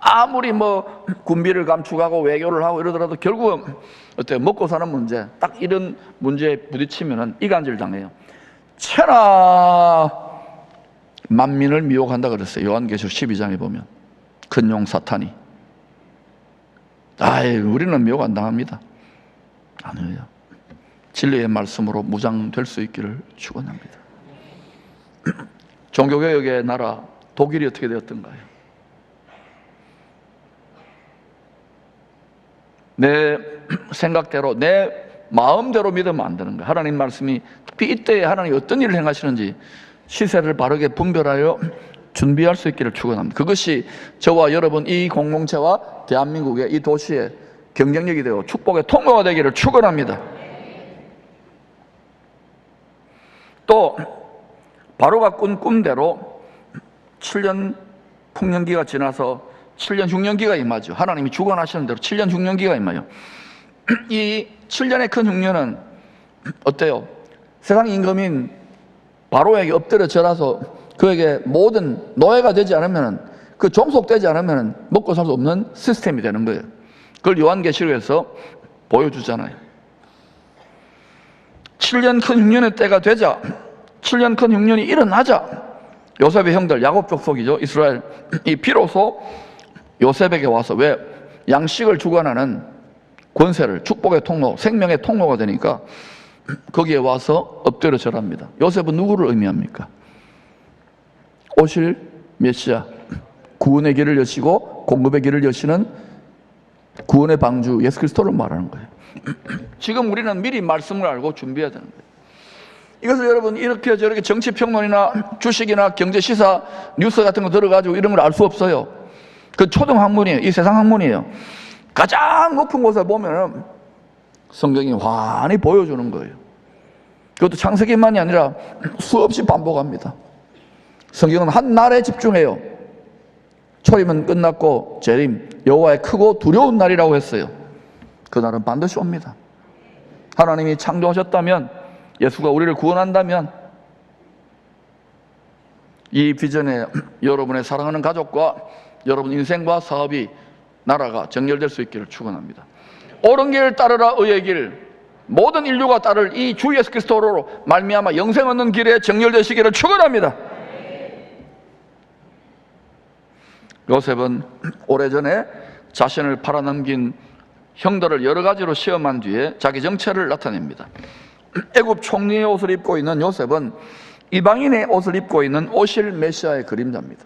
아무리 군비를 감축하고 외교를 하고 이러더라도 결국은 어때요? 먹고 사는 문제, 딱 이런 문제에 부딪히면은 이간질 당해요. 천하 만민을 미혹한다 그랬어요. 요한계시록 12장에 보면 큰 용 사탄이. 우리는 미혹 안 당합니다. 아니에요. 진리의 말씀으로 무장될 수 있기를 축원합니다. 종교개혁의 나라 독일이 어떻게 되었던가요? 내 생각대로, 내 마음대로 믿으면 안 되는 거예요. 하나님 말씀이 특히 이때에 하나님이 어떤 일을 행하시는지 시세를 바르게 분별하여 준비할 수 있기를 축원합니다. 그것이 저와 여러분, 이 공동체와 대한민국의 이 도시의 경쟁력이 되고 축복의 통로가 되기를 축원합니다. 또 바로가 꾼 꿈대로 7년 풍년기가 지나서 7년 흉년기가 임하죠. 하나님이 주관하시는 대로 7년 흉년기가 임하요. 이 7년의 큰 흉년은 어때요? 세상 임금인 바로에게 엎드려 절하서 그에게 모든 노예가 되지 않으면, 그 종속되지 않으면 먹고 살 수 없는 시스템이 되는 거예요. 그걸 요한계시록에서 보여주잖아요. 7년 큰 흉년의 때가 되자, 7년 큰 흉년이 일어나자 요셉의 형들, 야곱 족속이죠, 이스라엘, 이 비로소 요셉에게 와서, 왜? 양식을 주관하는 권세를, 축복의 통로, 생명의 통로가 되니까 거기에 와서 엎드려 절합니다. 요셉은 누구를 의미합니까? 오실 메시아, 구원의 길을 여시고 공급의 길을 여시는 구원의 방주 예수 그리스도를 말하는 거예요. 지금 우리는 미리 말씀을 알고 준비해야 되는 거예요. 이것을 여러분 이렇게 저렇게 정치평론이나 주식이나 경제시사 뉴스 같은 거 들어가지고 이런 걸 알 수 없어요. 그 초등학문이에요. 이 세상 학문이에요. 가장 높은 곳에 보면 성경이 환히 보여주는 거예요. 그것도 창세기만이 아니라 수없이 반복합니다. 성경은 한 날에 집중해요. 초림은 끝났고 재림, 여호와의 크고 두려운 날이라고 했어요. 그 날은 반드시 옵니다. 하나님이 창조하셨다면, 예수가 우리를 구원한다면, 이 비전에 여러분의 사랑하는 가족과 여러분 인생과 사업이, 나라가 정렬될 수 있기를 축원합니다. 옳은 길 따르라 의의 길, 모든 인류가 따를 이 주 예수 그리스도로 말미암아 영생 얻는 길에 정렬되시기를 축원합니다. 요셉은 오래전에 자신을 팔아넘긴 형들을 여러 가지로 시험한 뒤에 자기 정체를 나타냅니다. 애굽 총리의 옷을 입고 있는 요셉은 이방인의 옷을 입고 있는 오실 메시아의 그림자입니다.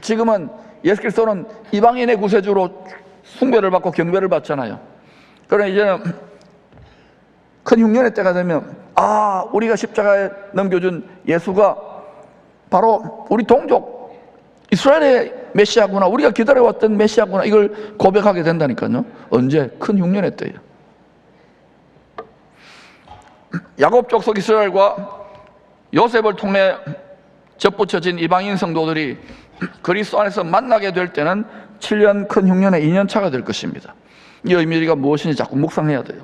지금은 예수 그리스도는 이방인의 구세주로 숭배를 받고 경배를 받잖아요. 그러나 이제는 큰 흉년의 때가 되면, 우리가 십자가에 넘겨준 예수가 바로 우리 동족 이스라엘의 메시아구나, 우리가 기다려왔던 메시아구나, 이걸 고백하게 된다니까요. 언제? 큰 흉년의 때예요. 야곱 족속 이스라엘과 요셉을 통해 접붙여진 이방인 성도들이 그리스도 안에서 만나게 될 때는 7년 큰 흉년의 2년차가 될 것입니다. 이 의미가 무엇인지 자꾸 묵상해야 돼요.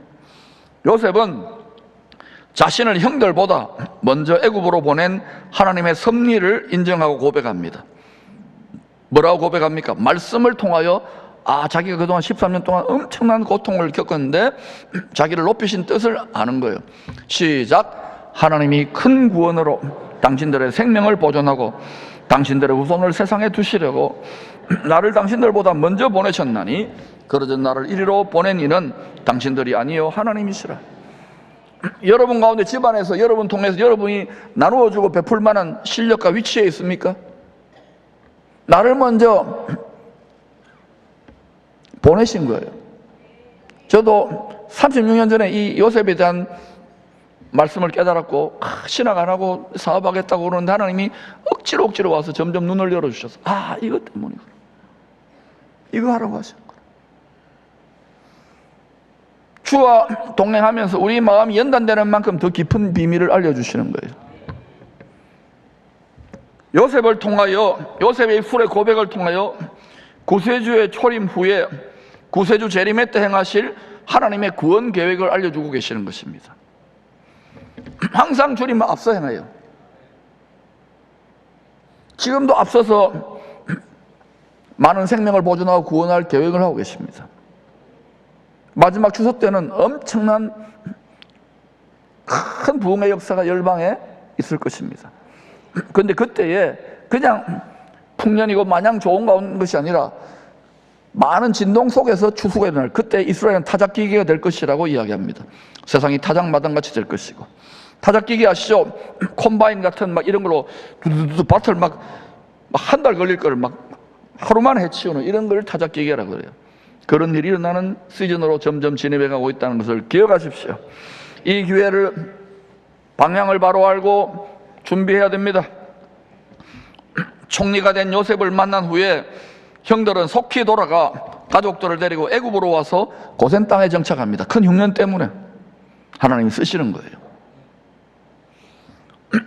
요셉은 자신을 형들보다 먼저 애굽으로 보낸 하나님의 섭리를 인정하고 고백합니다. 뭐라고 고백합니까? 말씀을 통하여 자기가 그동안 13년 동안 엄청난 고통을 겪었는데 자기를 높이신 뜻을 아는 거예요. 시작. 하나님이 큰 구원으로 당신들의 생명을 보존하고 당신들의 후손을 세상에 두시려고 나를 당신들보다 먼저 보내셨나니 그러던 나를 이리로 보낸 이는 당신들이 아니요 하나님이시라. 여러분 가운데 집안에서 여러분 통해서 여러분이 나누어주고 베풀 만한 실력과 위치에 있습니까? 나를 먼저 보내신 거예요. 저도 36년 전에 이 요셉에 대한 말씀을 깨달았고 신학 안 하고 사업하겠다고 그러는데 하나님이 억지로 와서 점점 눈을 열어주셔서 이것 때문이구나, 이거 하라고 하셨구나. 주와 동행하면서 우리 마음이 연단되는 만큼 더 깊은 비밀을 알려주시는 거예요. 요셉을 통하여, 요셉의 풀의 고백을 통하여 구세주의 초림 후에 구세주 재림에 때 행하실 하나님의 구원 계획을 알려주고 계시는 것입니다. 항상 주님은 앞서 행해요. 지금도 앞서서 많은 생명을 보존하고 구원할 계획을 하고 계십니다. 마지막 추수 때는 엄청난 큰 부흥의 역사가 열방에 있을 것입니다. 그런데 그때에 그냥 풍년이고 마냥 좋은 것이 아니라 많은 진동 속에서 추수가 일어날, 그때 이스라엘은 타작기계가 될 것이라고 이야기합니다. 세상이 타작마당같이 될 것이고, 타작기계 아시죠? 콤바인 같은 이런 걸로 두두두 밭을 한 달 걸릴 거를 하루 만에 해치우는 이런 걸 타작기계라고 그래요. 그런 일이 일어나는 시즌으로 점점 진입해 가고 있다는 것을 기억하십시오. 이 기회를 방향을 바로 알고 준비해야 됩니다. 총리가 된 요셉을 만난 후에 형들은 속히 돌아가 가족들을 데리고 애굽으로 와서 고센 땅에 정착합니다. 큰 흉년 때문에 하나님이 쓰시는 거예요.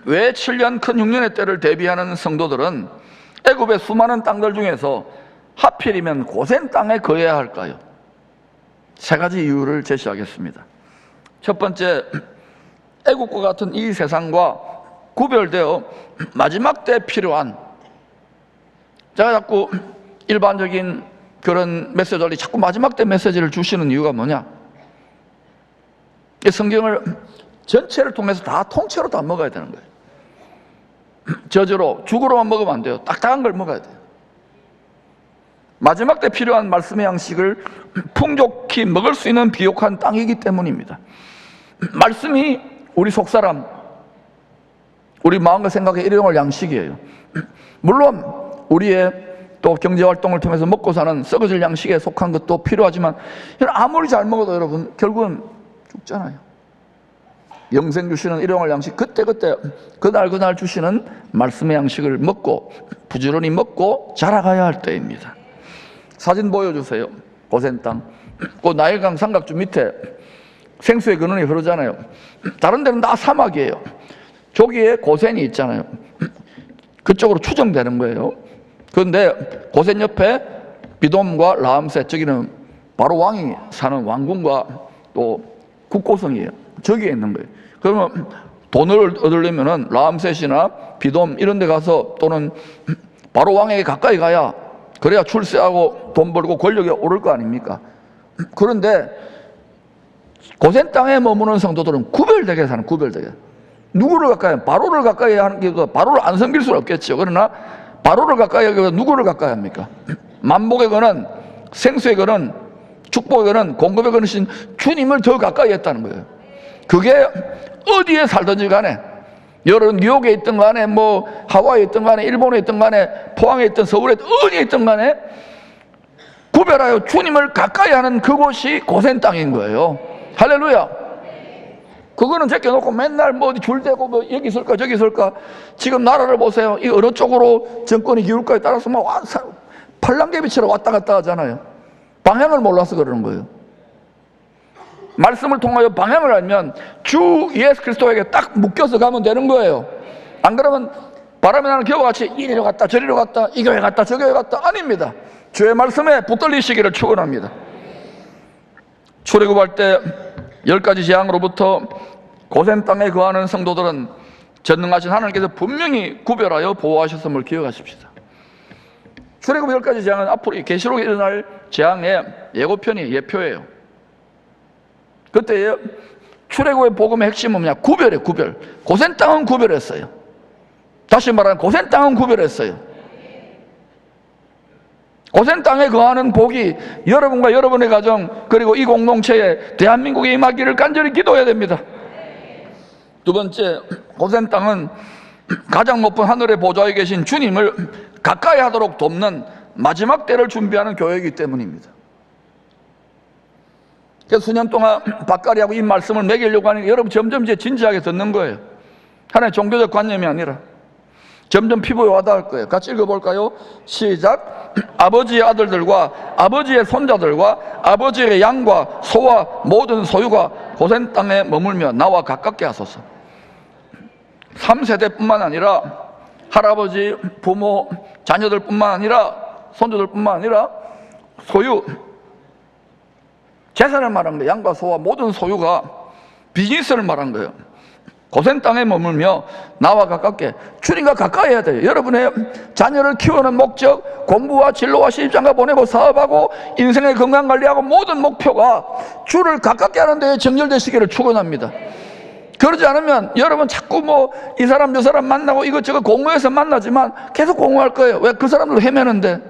왜 7년 큰 흉년의 때를 대비하는 성도들은 애굽의 수많은 땅들 중에서 하필이면 고센 땅에 거해야 할까요? 세 가지 이유를 제시하겠습니다. 첫 번째, 애굽과 같은 이 세상과 구별되어 마지막 때 필요한, 제가 자꾸 일반적인 그런 메시지를 자꾸 마지막 때 메시지를 주시는 이유가 뭐냐? 이 성경을 전체를 통해서 다 통째로 다 먹어야 되는 거예요. 저주로 죽으로만 먹으면 안 돼요. 딱딱한 걸 먹어야 돼요. 마지막 때 필요한 말씀의 양식을 풍족히 먹을 수 있는 비옥한 땅이기 때문입니다. 말씀이 우리 속사람, 우리 마음과 생각의 일용할 양식이에요. 물론 우리의 또 경제활동을 통해서 먹고 사는 썩어질 양식에 속한 것도 필요하지만 아무리 잘 먹어도 여러분 결국은 죽잖아요. 영생 주시는 일용할 양식, 그때그때 그날 주시는 말씀의 양식을 먹고 부지런히 먹고 자라가야 할 때입니다. 사진 보여주세요. 고센 땅, 그 나일강 삼각주 밑에 생수의 근원이 흐르잖아요. 다른 데는 다 사막이에요. 저기에 고센이 있잖아요. 그쪽으로 추정되는 거예요. 그런데 고센 옆에 비돔과 라암셋, 저기는 바로 왕이 사는 왕궁과 또 국고성이에요. 저기에 있는 거예요. 그러면 돈을 얻으려면은 라암셋이나 비돔 이런 데 가서, 또는 바로 왕에게 가까이 가야, 그래야 출세하고 돈 벌고 권력이 오를 거 아닙니까? 그런데 고센 땅에 머무는 성도들은 구별되게 사는, 구별되게. 누구를 가까이, 바로를 가까이 하는 게, 바로를 안 섬길 수는 없겠죠. 그러나 바로를 가까이 하기 위해 누구를 가까이 합니까? 만복의 근원, 생수의 근원, 축복의 근원, 공급의 근원이신 주님을 더 가까이 했다는 거예요. 그게 어디에 살든지 간에, 여러분 뉴욕에 있든 간에, 하와이에 있든 간에, 일본에 있든 간에, 포항에 있든 서울에 있든 어디에 있든 간에 구별하여 주님을 가까이 하는 그곳이 고센 땅인 거예요. 할렐루야. 그거는 제껴놓고 맨날 어디 줄대고 여기 있을까 저기 있을까. 지금 나라를 보세요. 이 어느 쪽으로 정권이 기울까에 따라서 팔랑개비처럼 왔다 갔다 하잖아요. 방향을 몰라서 그러는 거예요. 말씀을 통하여 방향을 알면 주 예수 그리스도에게 딱 묶여서 가면 되는 거예요. 안 그러면 바람이 나는 겨우같이 이리로 갔다 저리로 갔다, 이 교회 갔다 저 교회 갔다, 아닙니다. 주의 말씀에 붙들리시기를 축원합니다. 출애굽할 때 10가지 재앙으로부터 고센 땅에 거하는 성도들은 전능하신 하나님께서 분명히 구별하여 보호하셨음을 기억하십시다. 출애굽 10가지 재앙은 앞으로 계시록에 일어날 재앙의 예고편이 예표예요. 그때 출애굽의 복음의 핵심은 뭐냐? 구별이에요. 구별. 고센 땅은 구별했어요. 다시 말하면 고센 땅은 구별했어요. 고센 땅에 거하는 복이 여러분과 여러분의 가정 그리고 이 공동체에 대한민국에 임하기를 간절히 기도해야 됩니다. 두 번째, 고센 땅은 가장 높은 하늘의 보좌에 계신 주님을 가까이 하도록 돕는 마지막 때를 준비하는 교회이기 때문입니다. 그래서 수년 동안 박가리하고 이 말씀을 매기려고 하니까 여러분 점점 이제 진지하게 듣는 거예요. 하나의 종교적 관념이 아니라 점점 피부에 와닿을 거예요. 같이 읽어볼까요? 시작. 아버지의 아들들과 아버지의 손자들과 아버지의 양과 소와 모든 소유가 고센 땅에 머물며 나와 가깝게 하소서. 3세대뿐만 아니라 할아버지, 부모, 자녀들뿐만 아니라 손주들뿐만 아니라 소유, 재산을 말한 거예요. 양과 소와 모든 소유가 비즈니스를 말한 거예요. 고센 땅에 머물며 나와 가깝게, 주님과 가까이 해야 돼요. 여러분의 자녀를 키우는 목적, 공부와 진로와 시집장가 보내고 사업하고 인생의 건강관리하고 모든 목표가 주를 가깝게 하는 데에 정렬되시기를 축원합니다. 그러지 않으면 여러분 자꾸 이 사람 저 사람 만나고 이것저것 공모해서 만나지만 계속 공모할 거예요. 왜? 그 사람들도 헤매는데.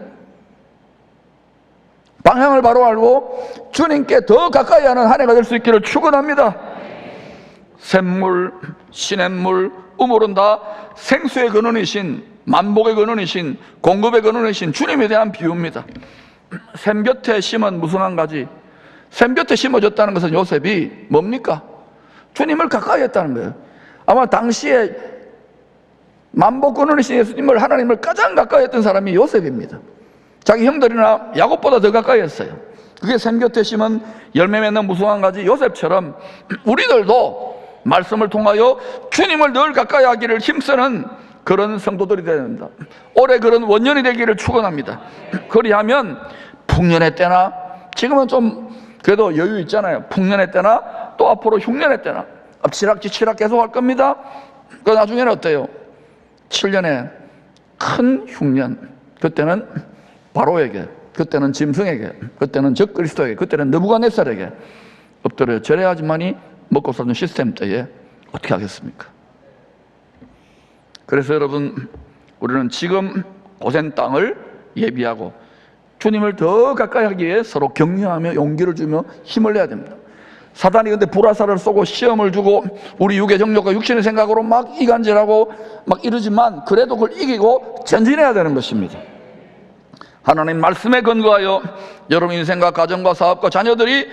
방향을 바로 알고 주님께 더 가까이 하는 한 해가 될 수 있기를 축원합니다. 샘물, 시냇물, 우물은 다 생수의 근원이신, 만복의 근원이신, 공급의 근원이신 주님에 대한 비유입니다. 샘 곁에 심은 무슨 한 가지, 샘 곁에 심어졌다는 것은 요셉이 뭡니까? 주님을 가까이 했다는 거예요. 아마 당시에 만복 근원이신 예수님을, 하나님을 가장 가까이 했던 사람이 요셉입니다. 자기 형들이나 야곱보다 더 가까이 했어요. 그게 샘 곁에 심은 열매 맺는 무성한 가지 요셉처럼 우리들도 말씀을 통하여 주님을 늘 가까이 하기를 힘쓰는 그런 성도들이 되어야 됩니다. 올해 그런 원년이 되기를 축원합니다. 그리하면 풍년의 때나, 지금은 좀 그래도 여유 있잖아요. 풍년의 때나 또 앞으로 흉년의 때나 엎치락뒤치락 계속 할 겁니다. 그 나중에는 어때요? 7년에 큰 흉년, 그때는 바로에게, 그때는 짐승에게, 그때는 적그리스도에게, 그때는 느부갓네살에게 엎드려 절해야지만이 먹고 사는 시스템 때에 어떻게 하겠습니까? 그래서 여러분, 우리는 지금 고센 땅을 예비하고 주님을 더 가까이 하기 위해 서로 격려하며 용기를 주며 힘을 내야 됩니다. 사단이 근데 불화살을 쏘고 시험을 주고 우리 육의 정욕과 육신의 생각으로 막 이간질하고 막 이러지만 그래도 그걸 이기고 전진해야 되는 것입니다. 하나님 말씀에 근거하여 여러분 인생과 가정과 사업과 자녀들이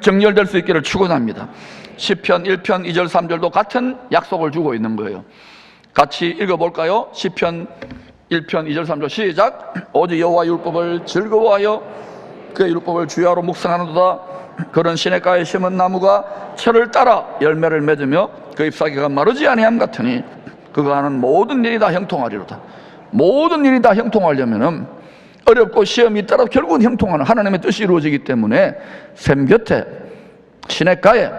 정렬될 수 있기를 축원합니다. 시편 1편 2절 3절도 같은 약속을 주고 있는 거예요. 같이 읽어볼까요? 시편 1편 2절 3절 시작. 오직 여호와 율법을 즐거워하여 그의 율법을 주야로 묵상하는도다. 그런 시냇가에 심은 나무가 철을 따라 열매를 맺으며 그 잎사귀가 마르지 아니함 같으니 그가 하는 모든 일이 다 형통하리로다. 모든 일이 다 형통하려면은 어렵고 시험이 있더라도 결국은 형통하는 하나님의 뜻이 이루어지기 때문에 샘 곁에, 시냇가에,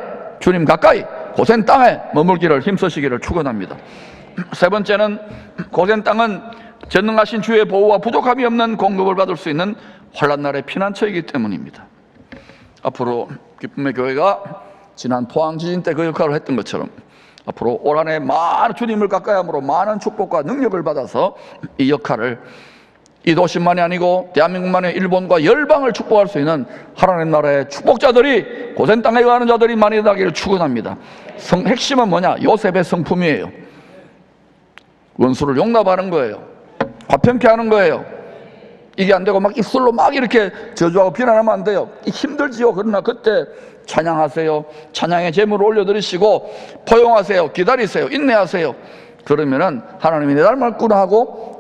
주님 가까이, 고센 땅에 머물기를 힘쓰시기를 축원합니다. 세 번째는 고센 땅은 전능하신 주의 보호와 부족함이 없는 공급을 받을 수 있는 환난날의 피난처이기 때문입니다. 앞으로 기쁨의 교회가 지난 포항 지진 때 그 역할을 했던 것처럼 앞으로 올 한 해 많은 주님을 가까이 함으로 많은 축복과 능력을 받아서 이 역할을 이 도시만이 아니고 대한민국만의 일본과 열방을 축복할 수 있는 하나님 나라의 축복자들이, 고센 땅에 가는 자들이 많이 나기를 축원합니다. 핵심은 뭐냐? 요셉의 성품이에요. 원수를 용납하는 거예요. 화평케 하는 거예요. 이게 안 되고 막 입술로 막 이렇게 저주하고 비난하면 안 돼요. 힘들지요. 그러나 그때 찬양하세요. 찬양의 제물을 올려드리시고 포용하세요. 기다리세요. 인내하세요. 그러면은 하나님이 내 닮았구나 하고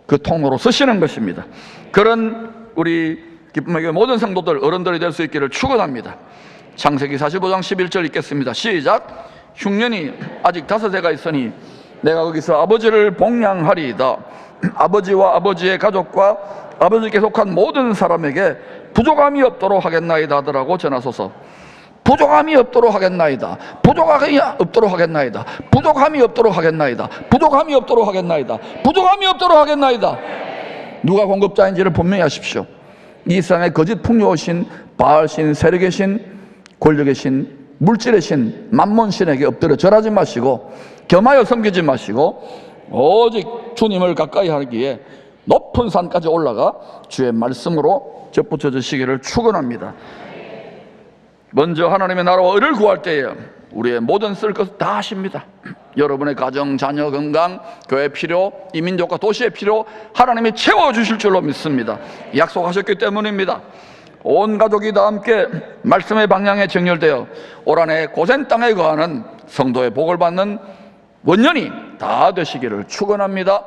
그 통로로 쓰시는 것입니다. 그런 우리 기쁨의 교회 모든 성도들, 어른들이 될 수 있기를 축원합니다. 창세기 45장 11절 읽겠습니다. 시작. 흉년이 아직 5해가 있으니 내가 거기서 아버지를 복양하리이다. 아버지와 아버지의 가족과 아버지께 속한 모든 사람에게 부족함이 없도록 하겠나이다 하더라고 전하소서. 부족함이 없도록 하겠나이다. 부족함이 없도록 하겠나이다. 부족함이 없도록 하겠나이다. 부족함이 없도록 하겠나이다. 부족함이 없도록 하겠나이다. 누가 공급자인지를 분명히 하십시오. 이 세상에 거짓 풍요신, 바알신, 세력의 신, 권력의 신, 물질의 신, 만몬신에게 엎드려 절하지 마시고 겸하여 섬기지 마시고 오직 주님을 가까이 하기에 높은 산까지 올라가 주의 말씀으로 접붙여주시기를 축원합니다. 먼저 하나님의 나라와 의를 구할 때에 우리의 모든 쓸 것을 다 하십니다. 여러분의 가정, 자녀, 건강, 교회 필요, 이 민족과 도시의 필요 하나님이 채워주실 줄로 믿습니다. 약속하셨기 때문입니다. 온 가족이 다 함께 말씀의 방향에 정렬되어 올 한해 고센 땅에 거하는 성도의 복을 받는 원년이 다 되시기를 축원합니다.